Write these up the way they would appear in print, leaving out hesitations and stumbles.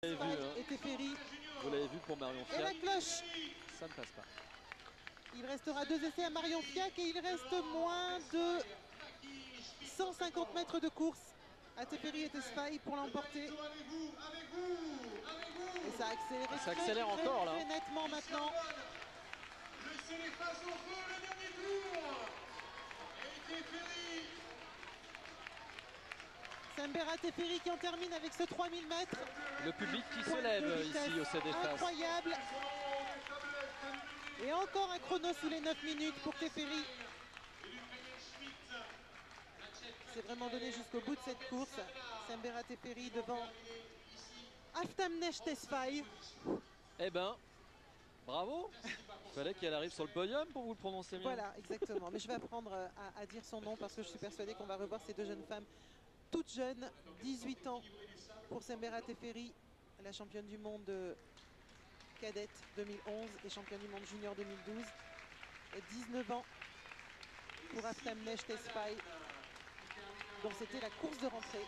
Vous l'avez vu, hein. Et Teferi. Vous l'avez vu pour Marion Et la Fiac. cloche. Ça ne passe pas. Il restera 2 essais à Marion Fiac et il reste moins de 150 mètres de course à Teferi et Tesfaye pour l'emporter. Et ça accélère, ça accélère encore là. Très nettement maintenant. Laissez les faces au feu, le dernier tour. Et Teferi. Sembera Teferi qui en termine avec ce 3000 mètres. Le public qui se lève ici au CDFAS. Incroyable. Et encore un chrono sous les 9 minutes pour Teferi. C'est vraiment donné jusqu'au bout de cette course. Sembera Teferi devant Aftamnesh Tesfaye. Eh ben, bravo. Il fallait qu'elle arrive sur le podium pour vous le prononcer bien. Voilà, exactement. Mais je vais apprendre à dire son nom parce que je suis persuadée qu'on va revoir ces deux jeunes femmes toutes jeunes. 18 ans pour Sembera Teferi, la championne du monde cadette 2011 et championne du monde junior 2012. Et 19 ans pour Aftamnesh Tesfaye, dont c'était la course de rentrée.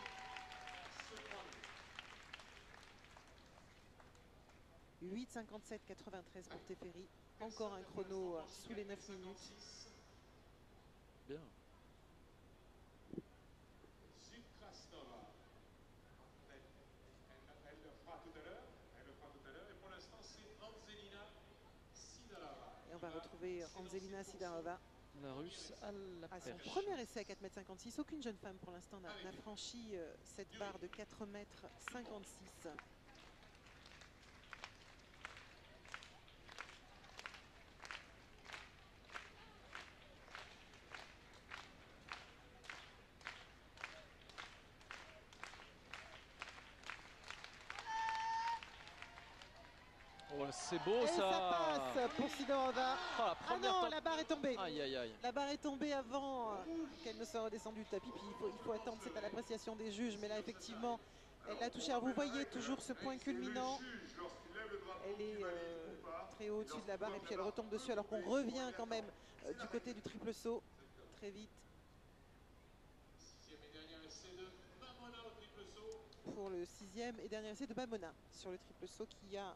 « 8,57,93 pour Teferi. Encore un chrono sous les 9 minutes. Bien. Elle le fera tout à l'heure. Et pour l'instant, c'est Anzelina Sidorova. Et on va retrouver Anzelina Sidorova. La Russe à la À son perche. premier essai à 4,56 m. Aucune jeune femme pour l'instant n'a franchi cette barre de 4,56 m. Oh, c'est beau Et ça. ça passe pour Sidorova. Oh, la Ah première non, temps- la barre est tombée. Aïe aïe aïe. La barre est tombée avant qu'elle ne soit redescendue du tapis. Puis il faut attendre, c'est à l'appréciation des juges. Mais là, effectivement, elle l'a touché. Alors, vous voyez toujours ce point culminant. Elle est très haut au-dessus de la barre et puis elle retombe dessus alors qu'on revient quand même du côté du triple saut très vite. Sixième et dernier essai de Mamona au triple saut. Pour le 6e et dernier essai de Mamona sur le triple saut qui a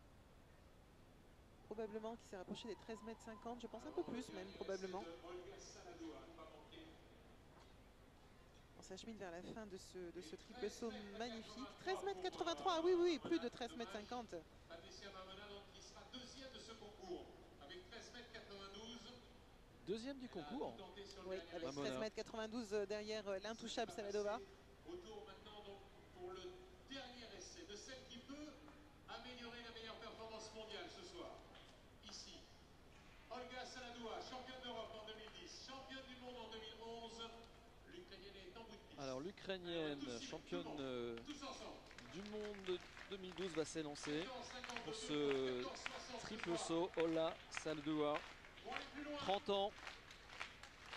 probablement qui s'est rapproché des 13,50 m, je pense un peu plus même probablement. On s'achemine vers la fin de ce triple saut magnifique. 13,83 m, ah oui, plus de 13,50 m. Patricia Mamona, donc, qui sera deuxième de ce concours avec 13,92 m. Deuxième du concours. Oui, avec Mamona. 13,92 m derrière l'intouchable Saladova. Autour maintenant donc pour le dernier essai de celle qui peut améliorer la meilleure performance mondiale ce soir. Ici, Olga Saladova, championne d'Europe en 2010, championne du monde en 2011. L'Ukrainienne est en bout de piste. Alors l'Ukrainienne, championne Tous ensemble. du monde 2012 va s'élancer pour ce triple saut. Ola Saladova, Pour aller plus loin, 30 ans,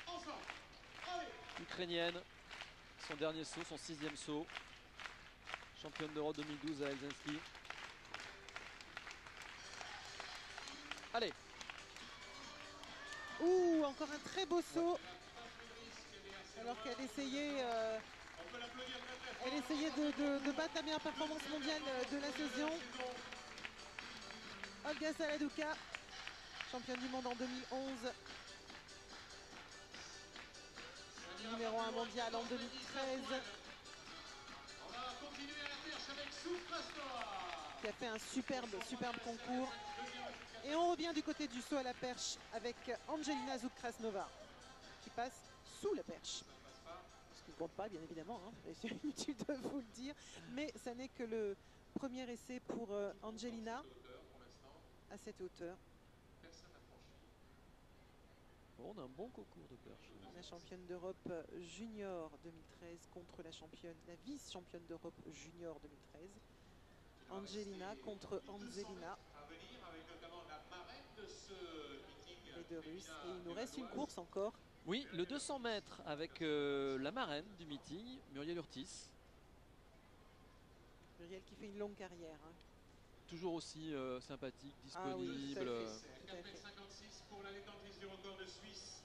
ensemble. Allez. ukrainienne. Son dernier saut, son 6e saut. Championne d'Europe 2012 à Helsinki. Allez, Ouh, encore un très beau saut. Alors qu'elle essayait, On peut l'applaudir très très fort. elle essayait de battre la meilleure performance mondiale de la saison. Olga Saladouka, championne du monde en 2011. Numéro 1 mondial en 2013. On va continuer à la perche avec Soukrasnova. Qui a fait un superbe concours. Et on revient du côté du saut à la perche avec Angelina Zukrasnova qui passe sous la perche. Ce qui ne compte pas, bien évidemment, hein. C'est inutile de vous le dire. Mais ça n'est que le premier essai pour Angelina à cette hauteur. bon, on a un bon concours de perche. La championne d'Europe junior 2013 contre la vice-championne d'Europe junior 2013. Angelina contre Anzelina. À venir avec notamment la marraine de ce meeting. Les deux Russes. Et il nous reste une course encore. Oui, le 200 mètres avec la marraine du meeting, Muriel Urtis. Muriel qui fait une longue carrière. Hein. Toujours aussi sympathique, Ah oui, disponible. tout à fait. 4,56 pour la détentrice du record de Suisse.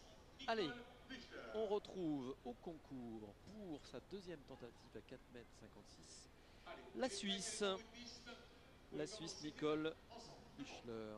Allez, Nicole Büchler. on retrouve au concours pour sa deuxième tentative à 4,56 m Allez, la les Suisse. Britanniques en bout de piste. la Suisse Nicole Büchler.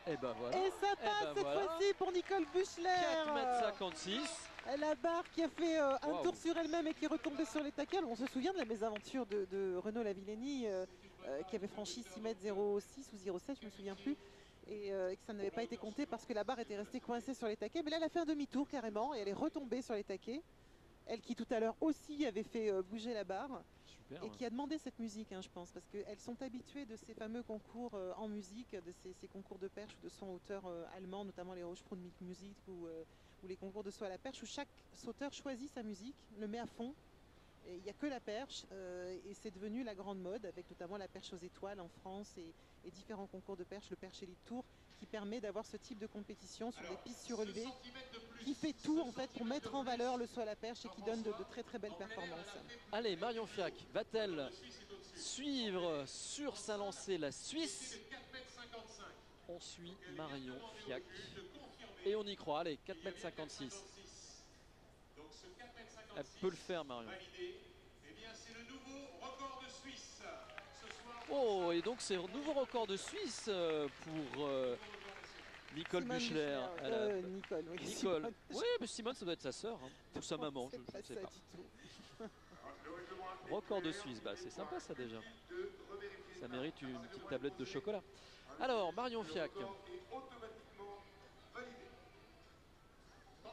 Et ben voilà. Et ça passe cette fois-ci pour Nicole Büchler. 4,56 m. La barre qui a fait un Wow. tour sur elle-même et qui est retombée sur les taquets. On se souvient de la mésaventure de Renaud Lavillenie qui avait franchi 6,06 m ou 0,7 m, je ne me souviens plus. Et que ça n'avait pas été compté parce que la barre était restée coincée sur les taquets. Mais là, elle a fait un demi-tour carrément et elle est retombée sur les taquets. Elle qui tout à l'heure aussi avait fait bouger la barre. Super, Et qui a demandé cette musique, hein, je pense, parce qu'elles sont habituées de ces fameux concours en musique, de ces concours de perche ou de saut en hauteur allemands, notamment les Hochsprung-Musik ou les concours de saut à la perche, où chaque sauteur choisit sa musique, le met à fond. Et il n'y a que la perche, et c'est devenu la grande mode, avec notamment la perche aux étoiles en France et différents concours de perche, le Perche Elite Tour, qui permet d'avoir ce type de compétition sur des pistes surélevées, qui fait tout en fait pour mettre en valeur le saut à la perche et qui donne de très très belles performances. Allez, Marion Fiac va-t-elle suivre sur sa lancée la Suisse? On suit Marion Fiac et on y croit. Allez, 4,56 m. Elle peut le faire, Marion. Oh, et donc c'est un nouveau record de Suisse pour Nicole Büchler. Nicole, oui. Nicole. Oui, mais Simone, ça doit être sa sœur, hein, ou sa maman, je ne sais pas. Record de Suisse, bah, c'est sympa ça déjà. Ça mérite une petite tablette de chocolat. Alors, Marion Fiac. Pendant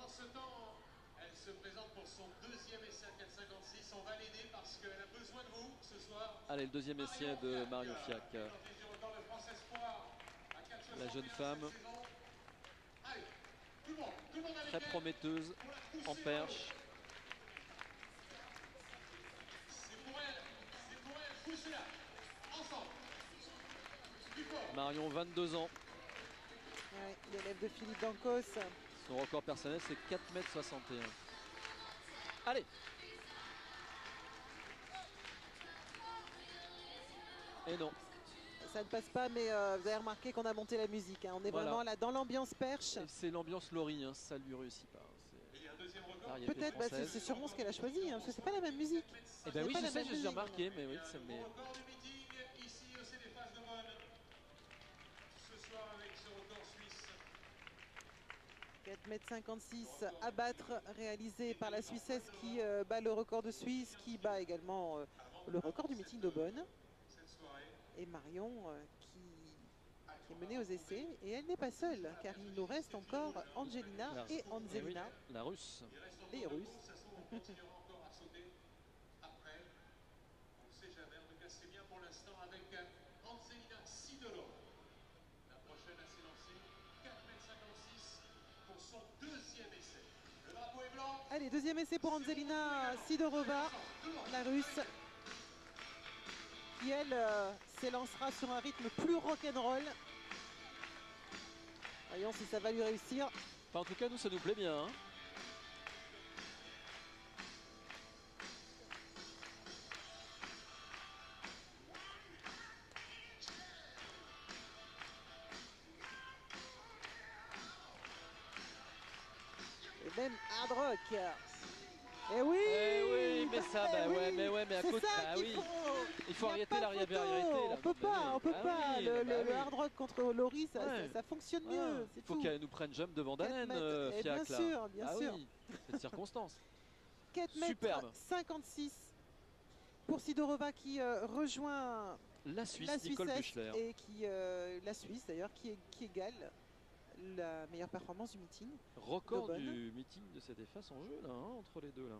ce temps, elle se présente pour son deuxième essai à 4,56. On va l'aider parce qu'elle a besoin de vous ce soir. Allez, le deuxième essai de Marion Fiac. La jeune femme. Très prometteuse en perche. Marion, 22 ans. Ouais, l'élève de Philippe Dancos. Son record personnel, c'est 4,61 m. Allez. Et non. Ça ne passe pas, mais vous avez remarqué qu'on a monté la musique. Hein. On est Voilà. vraiment là dans l'ambiance perche. C'est l'ambiance Laurie, hein. Ça lui réussit pas. Peut-être, bah, c'est sûrement ce qu'elle a choisi, hein, parce que c'est pas la même musique. Eh ben oui, pas je la sais, même je suis musique. remarqué, mais oui, ça m'est... 4,56 m à battre, réalisé par la Suissesse qui bat le record de Suisse, qui bat également le record du meeting d'Aubonne. Et Marion qui est menée aux essais. Et elle n'est pas seule, car il nous reste encore Angelina et Anzelina, oui, la Russe. les Russes. Allez, deuxième essai pour Anzelina Sidorova, la Russe, qui elle s'élancera sur un rythme plus rock'n'roll. Voyons si ça va lui réussir. Enfin, en tout cas, nous, ça nous plaît bien. Hein. Et même hard rock. Et oui, mais ça, bah ouais, mais à côté, bah oui. Il faut arrêter la rivalité. On peut pas. Oui, le hard rock contre Laurie, ça fonctionne mieux. Il faut qu'elle nous prenne jump devant Danen, Fiac. Bien sûr, bien sûr. Oui, cette circonstance. 4,56 m pour Sidorova qui rejoint la Suisse, Nicole Büchler. Et qui, la Suisse d'ailleurs, qui égale la meilleure performance du meeting. Record du meeting de cette efface en jeu là, hein, entre les deux là.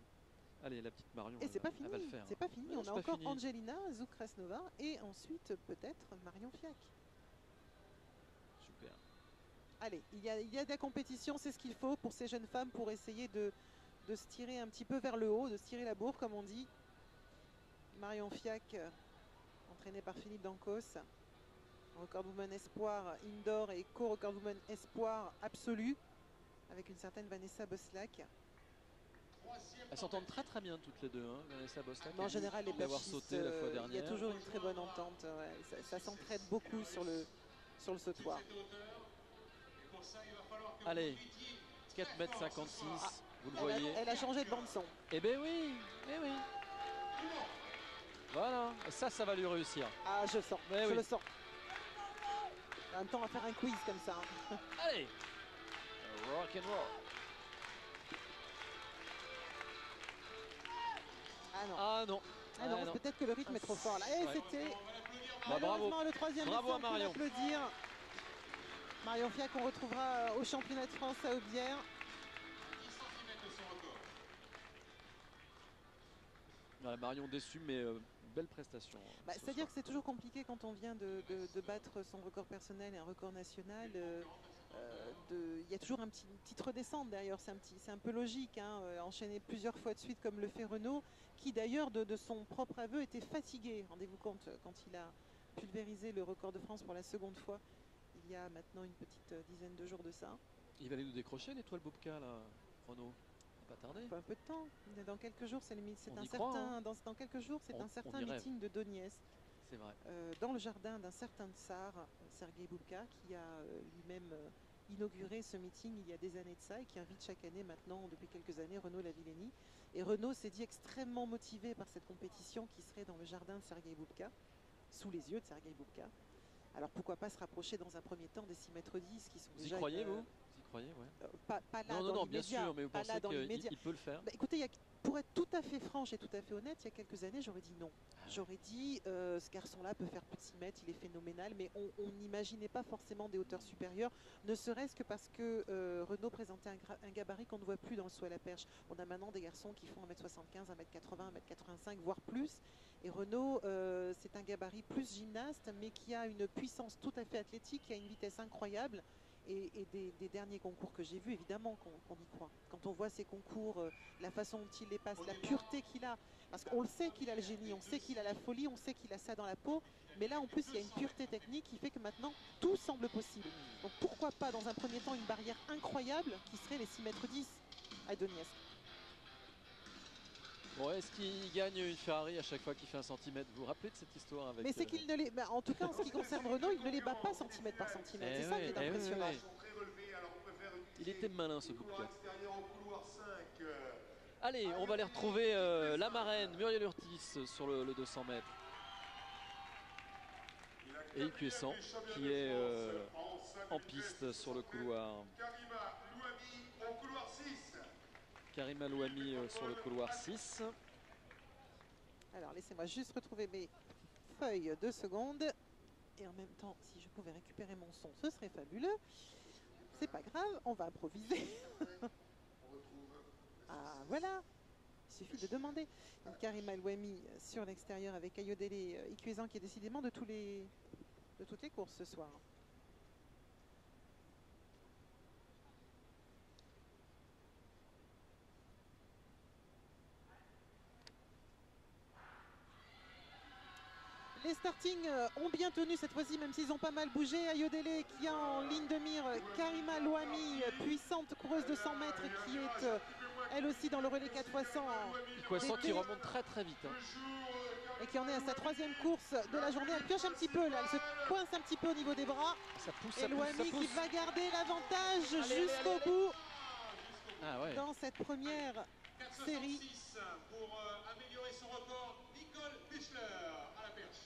Allez, la petite Marion. Et c'est pas fini. C'est pas fini. Non, on a encore Angelina Zukrasnova et ensuite peut-être Marion Fiac. Super. Allez, il y a de la compétition, c'est ce qu'il faut pour ces jeunes femmes pour essayer de se tirer un petit peu vers le haut, de se tirer la bourre comme on dit. Marion Fiac, entraînée par Philippe Dancos. Record woman espoir indoor et co-record woman espoir absolu. avec une certaine Vanessa Boslak. Elles s'entendent très bien toutes les deux, hein, Vanessa Boslak. Mais en général, les d'avoir perchistes, sauté la fois il y a dernière. toujours une très bonne entente. Ouais. Ça s'entraide beaucoup sur le sautoir. Allez, 4,56 m, vous le voyez. Elle a changé de bande son. Eh ben oui, eh oui. Voilà, et ça va lui réussir. Ah, je sens, Mais je oui. le sens. En même temps, on va faire un quiz comme ça. Hein. Allez, rock and roll. Ah non. Ah non. Ah non, peut-être que le rythme est trop fort là. Et Ouais. c'était Bah, malheureusement le troisième Bravo à essai, on peut Marion. l'applaudir. Marion Fiac, qu'on retrouvera au championnat de France à Aubière. Voilà, Marion déçue, mais belle prestation. C'est-à-dire que c'est toujours compliqué quand on vient de battre son record personnel et un record national. Il y a toujours une petite redescente derrière, c'est un peu logique. Hein, enchaîner plusieurs fois de suite comme le fait Renaud, qui d'ailleurs de son propre aveu était fatigué. Rendez-vous compte, quand il a pulvérisé le record de France pour la seconde fois, il y a maintenant une petite dizaine de jours de ça. Il va aller nous décrocher l'étoile Bobka là, Renaud. Pas tarder. Un peu de temps. Dans quelques jours, c'est un croit, certain. hein. Dans quelques jours, c'est un certain meeting de Donetsk. C'est vrai. Dans le jardin d'un certain tsar, Sergei Bubka, qui a lui-même inauguré ce meeting il y a des années de ça et qui invite chaque année maintenant, depuis quelques années, Renaud Lavillenie. Et Renaud s'est dit extrêmement motivé par cette compétition qui serait dans le jardin de Sergei Bubka, sous les yeux de Sergei Bubka. Alors pourquoi pas se rapprocher dans un premier temps des 6 mètres 10 qui sont vous déjà... y croyez, vous Vous y croyez, ouais. Pas là non, dans non, bien sûr, mais vous pas pensez là dans l'immédiat. qu'il peut le faire? Écoutez, pour être tout à fait franche et tout à fait honnête, il y a quelques années, j'aurais dit non. J'aurais dit, ce garçon-là peut faire plus de 6 mètres, il est phénoménal, mais on n'imaginait pas forcément des hauteurs supérieures, ne serait-ce que parce que Renaud présentait un gabarit qu'on ne voit plus dans le saut à la perche. On a maintenant des garçons qui font 1m75, 1m80, 1m85, voire plus. Et Renaud, c'est un gabarit plus gymnaste, mais qui a une puissance tout à fait athlétique, qui a une vitesse incroyable. Et des derniers concours que j'ai vus, évidemment qu'on y croit. Quand on voit ces concours, la façon dont il les passe, la pureté qu'il a, parce qu'on le sait qu'il a le génie, on sait qu'il a la folie, on sait qu'il a ça dans la peau, mais là en plus il y a une pureté technique qui fait que maintenant tout semble possible. Donc pourquoi pas dans un premier temps une barrière incroyable qui serait les 6 mètres 10 à Donetsk. Bon, est-ce qu'il gagne une Ferrari à chaque fois qu'il fait 1 centimètre? Vous vous rappelez de cette histoire avec... Mais c'est qu'il ne les... en tout cas, en ce qui concerne Renaud, il ne les bat pas centimètre par centimètre. C'est ça qui est impressionnant. Il était malin, ce Bubka. Allez, on va les retrouver, la marraine, Muriel Urtis, sur le 200 mètres. Et Ipuessant, qui est en piste sur le couloir. Karima Louami sur le couloir 6. Alors laissez-moi juste retrouver mes feuilles 2 secondes. Et en même temps, si je pouvais récupérer mon son, ce serait fabuleux. C'est pas grave, on va improviser. Ah voilà, il suffit de demander. Donc, Karima Louami sur l'extérieur avec Ayodele Ikwezan qui est décidément de toutes les courses ce soir. Les startings ont bien tenu cette fois-ci, même s'ils ont pas mal bougé. Ayodele qui a en ligne de mire Karima Louami, puissante coureuse de 100 mètres, qui est elle aussi dans le relais 4x100. Ikwezan qui remonte très vite. Hein. Et qui en est à sa 3e course de la journée. Elle pioche un petit peu là, elle se coince un petit peu au niveau des bras. Ça pousse, et Louami qui va garder l'avantage jusqu'au bout dans cette première série. Pour améliorer son record, Nicole Buchler à la perche.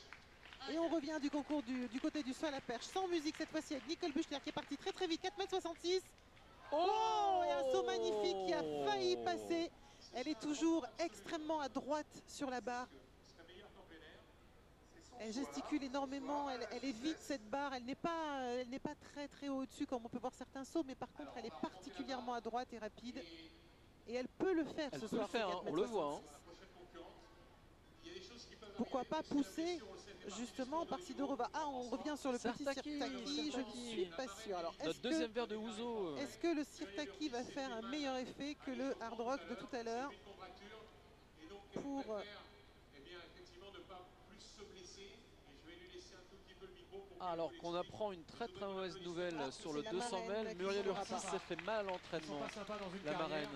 Et on revient du concours du côté du saut à la perche, sans musique cette fois-ci, avec Nicole Buchler qui est partie très vite, 4,66 m. Oh, et un saut magnifique qui a failli passer. Elle est toujours extrêmement à droite sur la barre. Elle gesticule énormément, elle évite cette barre, elle n'est pas très haut au-dessus comme on peut voir certains sauts, mais par contre elle est particulièrement à droite et rapide. Et elle peut le faire ce soir. On le voit. Hein. Pourquoi pas pousser justement par Sidorova. Ah, on revient sur le petit Sirtaki, je ne suis pas sûre. Alors, notre deuxième verre de ouzo. Est-ce que le Sirtaki va faire un meilleur effet que le hard rock de tout à l'heure pour... Alors qu'on apprend une très mauvaise nouvelle sur le c'est la 200 marraine mètres. qui Muriel jouera Urtis pas. s'est fait mal à Ils sont l'entraînement. pas sympas dans une La carrière. marraine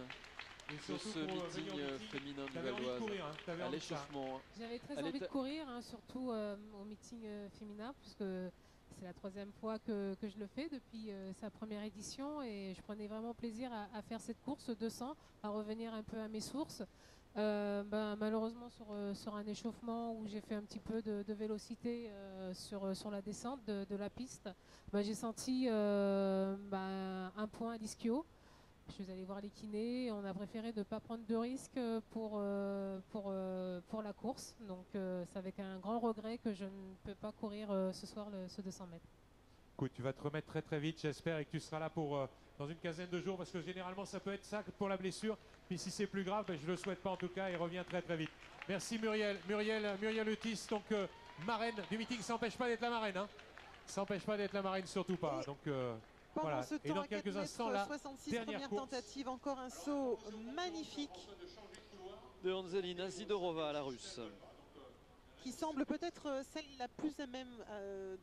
Et de surtout ce pour venir meeting au meeting, féminin du t'avais envie de Val-d'Oise. courir, hein, t'avais À envie de ça. l'échauffement. J'avais très Elle envie était- de courir, hein, surtout au meeting féminin, puisque c'est la 3e fois que je le fais depuis sa première édition et je prenais vraiment plaisir à faire cette course 200, à revenir un peu à mes sources. Malheureusement sur un échauffement où j'ai fait un petit peu de vélocité sur la descente de la piste, j'ai senti un point à l'ischio. Je suis allée voir les kinés, on a préféré ne pas prendre de risques pour la course. Donc c'est avec un grand regret que je ne peux pas courir ce soir ce 200 mètres. Écoute, tu vas te remettre très vite, j'espère, et que tu seras là pour dans une quinzaine de jours, parce que généralement ça peut être ça pour la blessure. Puis si c'est plus grave, je ne le souhaite pas en tout cas, et reviens très vite. Merci Muriel. Muriel Urtis, donc marraine du meeting, ça n'empêche pas d'être la marraine. Hein. Ça n'empêche pas d'être la marraine, surtout pas. Donc Pendant voilà. ce Et temps, dans à 4 quelques mètres instants, la 66, dernière première course. tentative, encore un saut magnifique De Anzelina Zidorova, la russe. qui semble peut-être celle la plus à même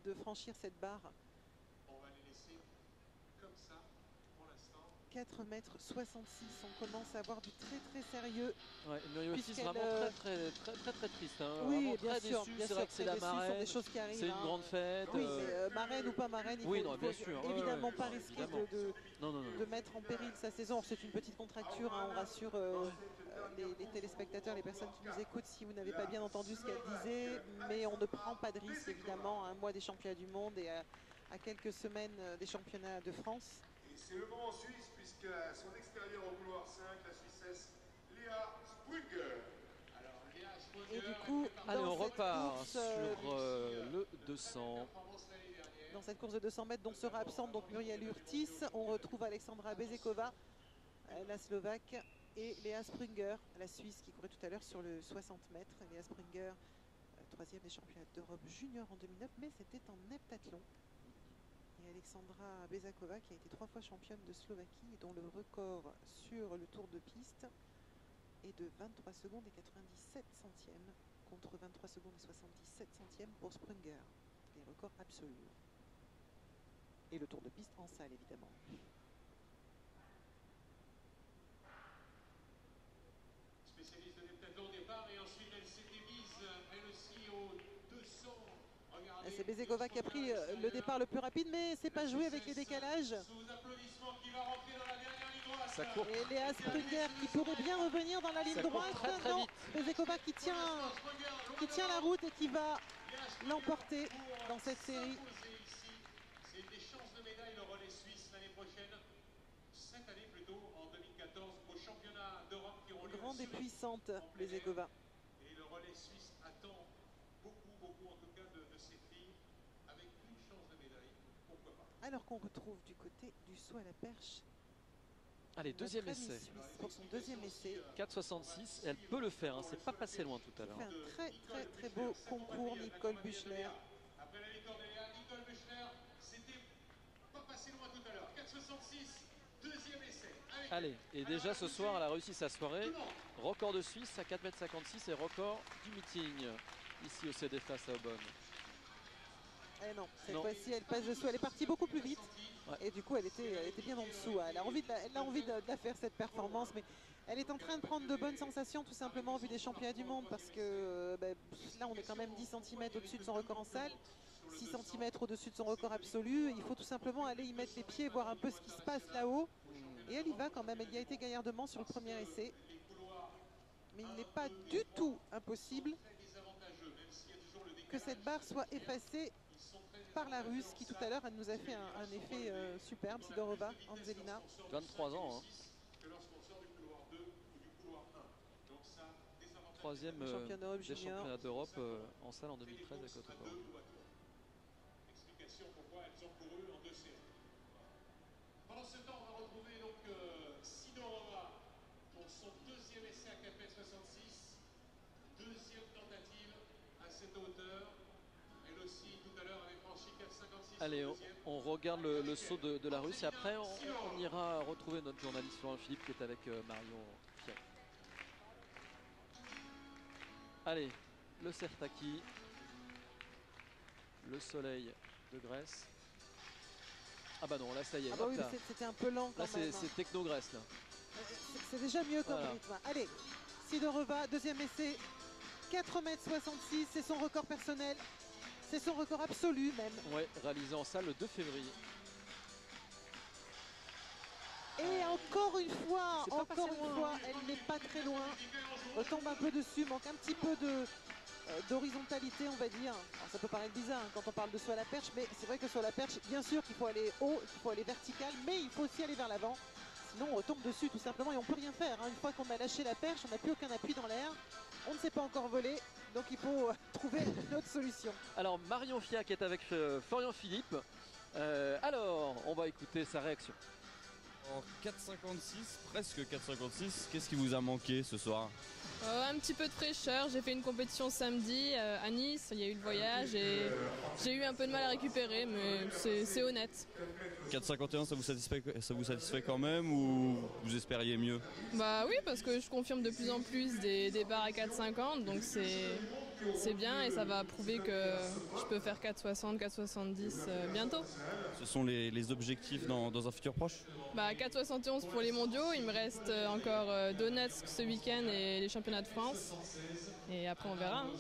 de franchir cette barre. On va les laisser comme ça pour l'instant. 4 mètres 66, on commence à avoir du très sérieux. Ouais, Muriel Urtis Puisqu'elle, vraiment très triste. Hein. Oui, Vraiment bien très sûr, déçue. bien C'est sûr, vrai que c'est très la déçu, ce sont marraine. des choses qui arrivent. C'est une hein. grande fête. Oui, mais marraine ou pas marraine, il oui, faut, non, il bien faut sûr. évidemment Ouais, pas ouais, risquer évidemment. Non. de mettre en péril sa saison. C'est une petite contracture, hein, on rassure les téléspectateurs, les personnes qui nous écoutent si vous n'avez pas bien entendu ce qu'elle disait, mais on ne prend pas de risque évidemment à un mois des championnats du monde et à quelques semaines des championnats de France. Et c'est le moment suisse puisque à son extérieur au couloir 5, la Suissesse Léa Sprünger. Alors, Léa Et Sprünger, du coup, Allez, dans on cette repart course, sur le 200. performance l'année dernière. dans cette course de 200 mètres dont sera absente donc Muriel Urtis, on retrouve Alexandra Bezekova, la Slovaque, et Léa Sprünger, la Suisse, qui courait tout à l'heure sur le 60 mètres. Léa Sprünger, 3e des championnats d'Europe junior en 2009, mais c'était en heptathlon. Et Alexandra Bezekova, qui a été 3 fois championne de Slovaquie, et dont le record sur le tour de piste est de 23 secondes et 97 centièmes, contre 23 secondes et 77 centièmes pour Sprünger. Les records absolus. Et le tour de piste en salle, évidemment. Spécialiste de l'heptathlon au départ et ensuite elle s'était mise elle aussi au 200. Regardez. C'est Bezekova qui a pris le départ le plus rapide, mais c'est pas joué avec les décalages. Sous applaudissements qui va rentrer dans la dernière ligne droite. Ça court Et Léa Sprünger qui pourrait bien revenir dans la ligne Ça court droite. très Non, vite. Bezekova qui tient la route et qui va l'emporter dans cette série. C'est des chances de médaille le relais suisse l'année prochaine. Cette année plutôt, en 2014, au championnat d'Europe qui auront lieu Grande et sur les- puissante, en plein air. Bezekova. Et le relais suisse attend beaucoup en tout cas de ces filles avec une chance de médaille. Pourquoi pas. Alors qu'on retrouve du côté du saut à la perche. Allez, deuxième notre amie essai. suisse pour son deuxième essai. 4,66. Elle peut le faire. Hein. C'est pas passé loin tout à l'heure. Fait un très beau concours, Nicole Buchler. Après la victoire de Léa, Nicole Buchler, c'était pas passé loin tout à l'heure. 4,66, deuxième essai. Avec Allez, et déjà ce soir, elle a réussi sa soirée. Record de Suisse à 4,56 m et record du meeting ici au CD face à Aubonne. Eh non, cette Non. fois-ci elle passe dessous, elle est partie beaucoup plus vite. Ouais. Et du coup elle était bien en dessous. Elle a envie de la faire cette performance, mais elle est en train de prendre de bonnes sensations tout simplement au vu des championnats du monde parce que là on est quand même 10 cm au-dessus de son record en salle, 6 cm au-dessus de son record absolu. Il faut tout simplement aller y mettre les pieds, voir un peu ce qui se passe là-haut. Et elle y va quand même, elle y a été gaillardement sur le premier essai. Mais il n'est pas du tout impossible que cette barre soit effacée par la Russe qui tout à l'heure elle nous a fait un effet superbe, Sidorova, Anzelina. 23 ans. Hein. que lorsqu'on sort du couloir 2 ou du couloir 1. Donc ça, désavantage. Troisième Championnat d'Europe des junior. championnats d'Europe en salle en 2013 à Côte-d'Or. Explication pourquoi elles ont couru en 2 séries. Pendant ce temps, on va retrouver donc Sidorova pour son deuxième essai à 4,66 m. Deuxième tentative à cette hauteur. Elle aussi, tout à l'heure, avait franchi 4,56 m. Allez, on regarde le saut de la Russe et après on ira retrouver notre journaliste Florent Philippe qui est avec Marion Fiac. Allez, le Sertaki, le soleil de Grèce. Ah bah non, là ça y est. Ah bah hop oui, là. c'était un peu lent Là quand même. c'est Techno-Grèce là. C'est déjà mieux comme Voilà. rythme. Allez, Sidorova, deuxième essai, 4,66 m, c'est son record personnel. C'est son record absolu même. Ouais, réalisé en salle le 2 février. Et encore une fois, C'est pas passé loin, hein. elle n'est pas très loin. Retombe un peu dessus, manque un petit peu d'horizontalité, on va dire. Alors, ça peut paraître bizarre hein, quand on parle de saut à la perche, mais c'est vrai que sur la perche, bien sûr qu'il faut aller haut, il faut aller vertical, mais il faut aussi aller vers l'avant. Sinon, on retombe dessus tout simplement et on peut rien faire. Hein. Une fois qu'on a lâché la perche, on n'a plus aucun appui dans l'air. On ne sait pas encore voler, donc il faut trouver une autre solution. Alors Marion Fiac est avec Florian Philippe. Alors, on va écouter sa réaction. En 4,56, presque 4,56, qu'est-ce qui vous a manqué ce soir? Un petit peu de fraîcheur, j'ai fait une compétition samedi à Nice, il y a eu le voyage et j'ai eu un peu de mal à récupérer, mais c'est honnête. 4,51, ça vous satisfait quand même ou vous espériez mieux? Bah oui, parce que je confirme de plus en plus des départs à 4,50, donc c'est bien et ça va prouver que je peux faire 4,60, 4,70 bientôt. Ce sont les objectifs dans un futur proche? Bah 4,71 pour les mondiaux, il me reste encore Donetsk ce week-end et les championnats de France. Et après on verra. Hein.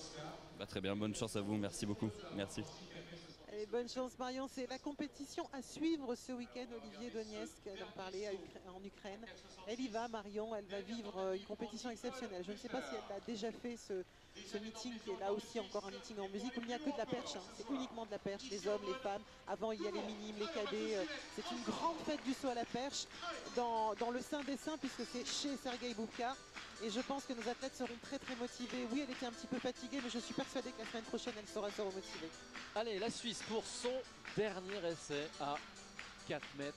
Bah, très bien, bonne chance à vous, merci beaucoup. Merci. Allez, bonne chance Marion, c'est la compétition à suivre ce week-end. Olivier Donetsk, elle en parlait en Ukraine. Elle y va Marion, elle va vivre une compétition exceptionnelle. Je ne sais pas si elle a déjà fait ce meeting qui est là aussi encore un meeting en musique où il n'y a que de la perche, hein. C'est uniquement de la perche, les hommes, les femmes. Avant il y a les minimes, les cadets. C'est une grande fête du saut à la perche dans le Saint des Saints puisque c'est chez Sergueï Boubka. Et je pense que nos athlètes seront très très motivés. Oui, elle était un petit peu fatiguée, mais je suis persuadée que la semaine prochaine, elle saura se remotiver. Allez, la Suisse pour son dernier essai à 4,66 m.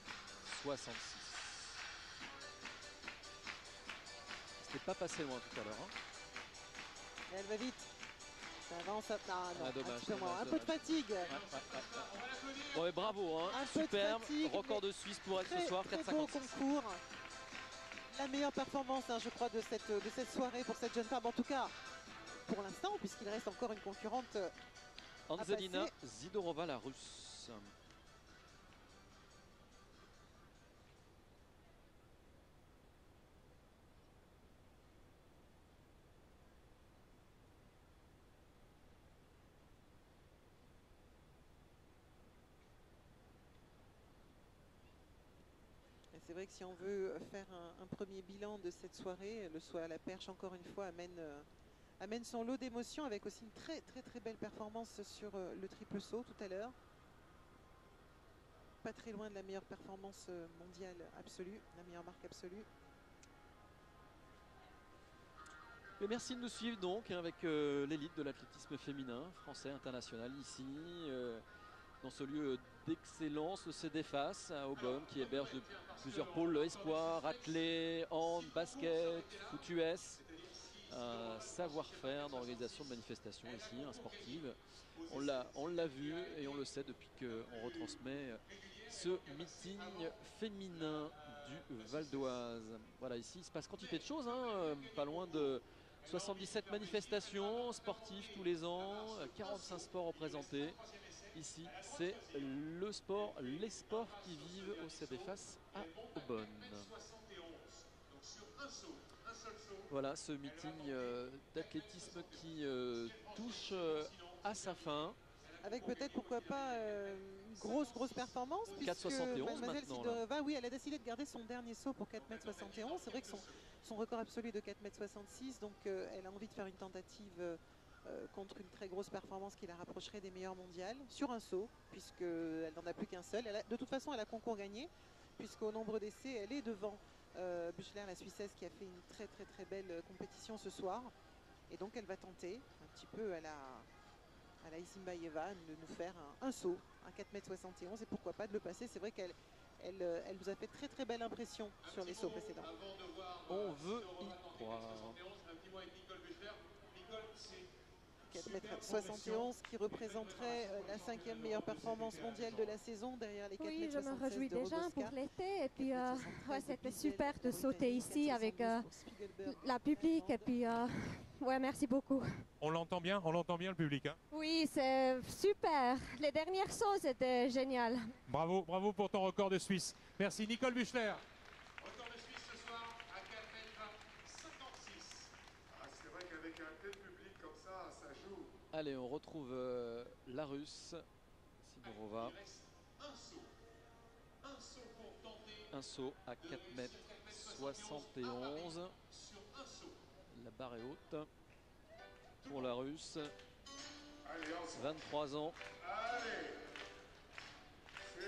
C'était pas passé loin tout à l'heure. Hein. Et elle va vite. Ça avance. Ah non, dommage, un petit peu moins. dommage, Un peu de fatigue. Ouais, bravo, hein. Un peu de Superbe. fatigue, Record de Suisse pour elle ce soir, très beau 4,56. concours. La meilleure performance, hein, je crois, de cette soirée pour cette jeune femme. En tout cas, pour l'instant, puisqu'il reste encore une concurrente. Anzelina Zidorova, la Russe. C'est vrai que si on veut faire un premier bilan de cette soirée, le saut à la perche, encore une fois, amène son lot d'émotions avec aussi une très très très belle performance sur le triple saut tout à l'heure. Pas très loin de la meilleure performance mondiale absolue, la meilleure marque absolue. Et merci de nous suivre donc hein, avec l'élite de l'athlétisme féminin français international ici. Dans ce lieu d'excellence, le CDFAS à Aubonne qui héberge de plusieurs pôles espoir, athlé, hand, basket, foot US, un savoir-faire dans l'organisation de manifestations ici, un sportive. On l'a vu et on le sait depuis qu'on retransmet ce meeting féminin du Val d'Oise. Voilà, ici il se passe quantité de choses, hein, pas loin de 77 manifestations sportives tous les ans, 45 sports représentés. Ici, c'est le sport, les sports qui vivent au CDFAS à Aubonne. Voilà ce meeting d'athlétisme qui touche à sa fin. Avec peut-être, pourquoi pas, une grosse performance. 4,71 Mademoiselle maintenant. Sidorova, oui, elle a décidé de garder son dernier saut pour 4,71 m. C'est vrai que son record absolu est de 4,66 m, donc elle a envie de faire une tentative contre une très grosse performance qui la rapprocherait des meilleures mondiales sur un saut, puisqu'elle n'en a plus qu'un seul. De toute façon, elle a concours gagné, puisqu'au nombre d'essais, elle est devant Buchler, la Suissesse, qui a fait une très très très belle compétition ce soir. Et donc elle va tenter un petit peu à la Isimbaeva de nous faire un saut à 4,71 m et pourquoi pas de le passer. C'est vrai qu'elle nous a fait très très belle impression sur les sauts précédents. On veut y croire. 4,71 m qui représenterait la 5e meilleure performance mondiale de la saison derrière les 4,76 m. Oui, je me réjouis de déjà Rogoska. pour l'été. Et puis, 4,73 ouais, de c'était Bizel, super de sauter ici avec 4,72 pour Spiegelberg. la public. Et puis, ouais, merci beaucoup. On l'entend bien le public. Hein. Oui, c'est super. Les dernières sauts, c'était génial. Bravo, bravo pour ton record de Suisse. Merci Nicole Buchler. Record de Suisse ce soir à 4,56 m. Ah, c'est vrai qu'avec un tel public comme ça joue. Allez, on retrouve la Russe, Sidorova. Il reste un saut. Un saut pour tenter Un saut à 4,71 m. sur un saut. La barre est haute pour la Russe. Allez, ensemble. 23 ans, Allez. C'est le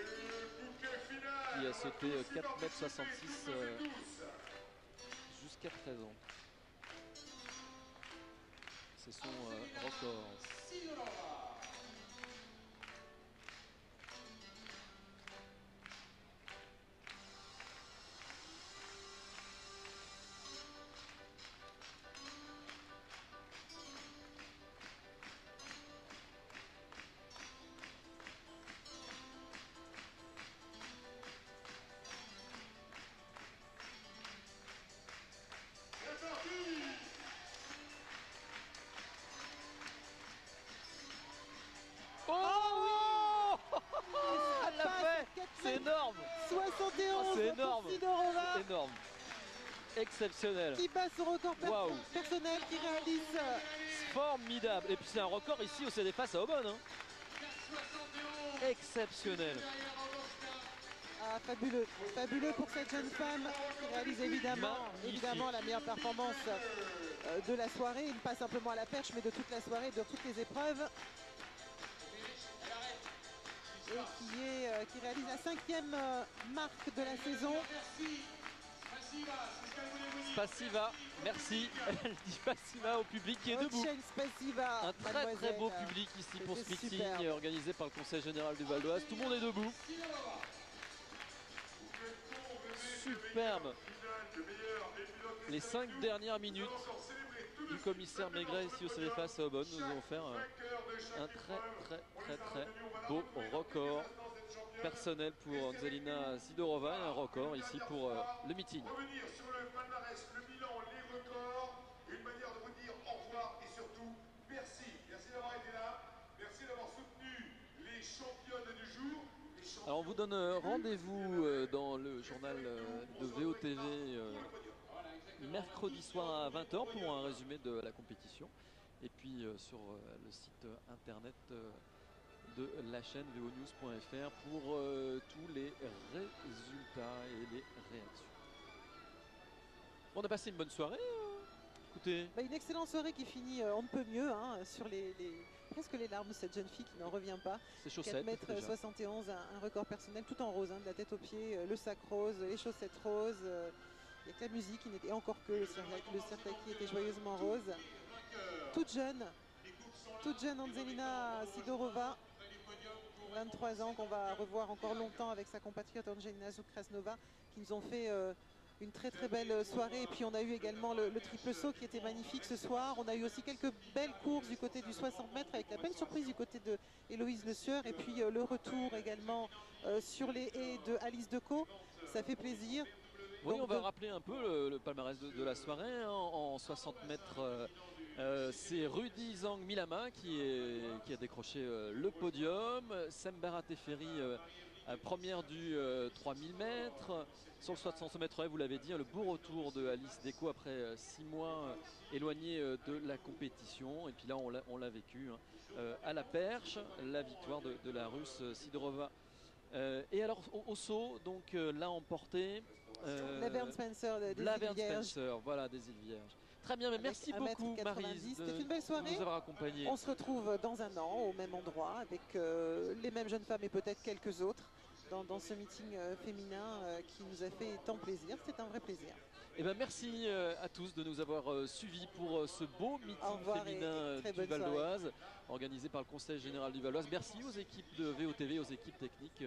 bouquet final. qui a sauté 4,66 m tous. jusqu'à 13 ans. C'est son record. Sidorova. C'est parti. Oh, elle l'a fait. C'est énorme. 71 C'est pour énorme. Sidorova Énorme. Exceptionnel. qui bat son record Waouh. personnel, qui réalise Formidable. Et puis c'est un record ici au CDFAS à Aubonne. Hein. 4,71. Exceptionnel. Derrière Rogoska. Ah, fabuleux, fabuleux pour cette jeune femme qui réalise évidemment la meilleure performance de la soirée, pas simplement à la perche mais de toute la soirée, de toutes les épreuves, et qui réalise la 5e marque de la saison. Merci. Spasiba, c'est ce qu'elle voulait vous dire. Spasiba, merci. Elle dit Spasiba au public qui est debout. Rochelle Spasiba, Un très très mademoiselle. beau public ici pour ce C'était meeting superbe. organisé par le Conseil général du Val d'Oise. Tout le monde est debout. Superbe. Les 5 dernières minutes du commissaire Maigret ici au CDFAS à Aubonne nous ont offert un très beau record personnel pour Anzelina Sidorova et un record ici pour le meeting. Revenir sur le palmarès, le bilan, les records, une manière de vous dire au revoir et surtout merci. Merci d'avoir été là, merci d'avoir soutenu les championnes du jour. Alors on vous donne rendez-vous dans le journal de VOTV mercredi soir à 20 h pour un résumé de la compétition. Et puis sur le site internet de la chaîne vonews.fr pour tous les résultats et les réactions. On a passé une bonne soirée. Écoutez, Une excellente soirée qui finit on ne peut mieux, hein, sur presque les larmes de cette jeune fille qui n'en revient pas. c'est chaussettes. déjà. 4,71 m, un record personnel tout en rose, hein, de la tête aux pieds, le sac rose, les chaussettes roses. Il n'y a que la musique qui n'était encore que le cercle qui était joyeusement rose. Toute jeune Anzelina Sidorova, 23 ans, qu'on va revoir encore longtemps avec sa compatriote Angelina Zukrasnova, qui nous ont fait une très belle soirée. Et puis on a eu également le triple saut qui était magnifique ce soir. On a eu aussi quelques belles courses du côté du 60 mètres avec la belle surprise du côté de Héloïse Le Sieur. Et puis le retour également sur les haies de Alice Decaux. Ça fait plaisir. Oui, Donc, on va rappeler un peu le palmarès de la soirée. Hein. En 60 mètres, c'est Rudy Zhang Milama qui a décroché le podium. Sembera Teferi, première du 3000 mètres. Sur le 60 mètres, vous l'avez dit, le beau retour de Alice Decaux après 6 mois éloignée de la compétition. Et puis là, on l'a vécu à la perche, la victoire de la Russe Sidorova. Et alors au saut, donc l'a emporté Laverne Spencer des Laverne îles Vierges. Spencer, voilà, des îles Vierges. Très bien, mais Avec merci 1,90 beaucoup m. Maryse C'était une belle soirée. de nous avoir accompagnés. On se retrouve dans un an au même endroit avec les mêmes jeunes femmes et peut-être quelques autres dans ce meeting féminin qui nous a fait tant plaisir. C'était un vrai plaisir. Et ben merci à tous de nous avoir suivis pour ce beau meeting Au revoir féminin et très du bonne Val d'Oise, organisé par le Conseil général du Val d'Oise. Merci aux équipes de VOTV, aux équipes techniques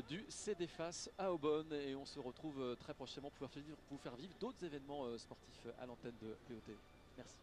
du CDFAS à Aubonne, et on se retrouve très prochainement pour vous faire vivre d'autres événements sportifs à l'antenne de VOTV. Merci.